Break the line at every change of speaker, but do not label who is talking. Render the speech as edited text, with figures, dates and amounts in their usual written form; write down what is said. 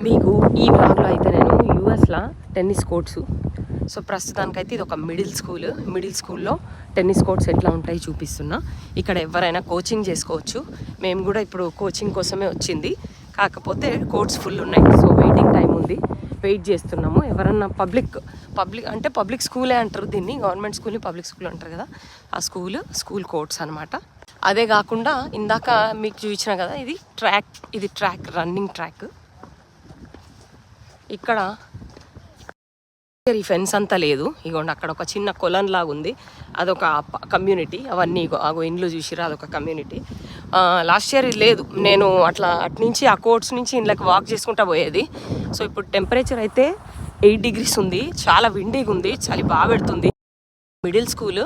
మీకు ఈ బ్లాగ్లో అయితే నేను యూఎస్లో టెన్నిస్ కోర్ట్స్, సో ప్రస్తుతానికైతే ఇది ఒక మిడిల్ స్కూల్లో టెన్నిస్ కోర్ట్స్ ఎట్లా ఉంటాయి చూపిస్తున్నా. ఇక్కడ ఎవరైనా కోచింగ్ చేసుకోవచ్చు. మేము కూడా ఇప్పుడు కోచింగ్ కోసమే వచ్చింది, కాకపోతే కోర్ట్స్ ఫుల్ ఉన్నాయి. సో వెయిటింగ్ టైం ఉంది, వెయిట్ చేస్తున్నాము. ఎవరన్నా పబ్లిక్ అంటే పబ్లిక్ స్కూలే అంటారు దీన్ని, గవర్నమెంట్ స్కూల్ని పబ్లిక్ స్కూల్ అంటారు కదా, ఆ స్కూల్ కోర్ట్స్ అనమాట. అదే కాకుండా ఇందాక మీకు చూపించిన కదా, ఇది ట్రాక్ రన్నింగ్ ట్రాక్. ఇక్కడ ఈ ఫెన్స్ అంతా లేదు, ఇగోండి అక్కడ ఒక చిన్న కొలన్ లాగా ఉంది, అదొక కమ్యూనిటీ. అవన్నీ అగో ఇండ్లు చూసిరా, అదొక కమ్యూనిటీ. లాస్ట్ ఇయర్ లేదు, నేను అట్నుంచి ఆ కోర్ట్స్ నుంచి ఇంట్లోకి వాక్ చేసుకుంటా పోయేది. సో ఇప్పుడు టెంపరేచర్ అయితే 8 degrees ఉంది, చాలా విండీగా ఉంది, చలి బాగా పెడుతుంది. Middle school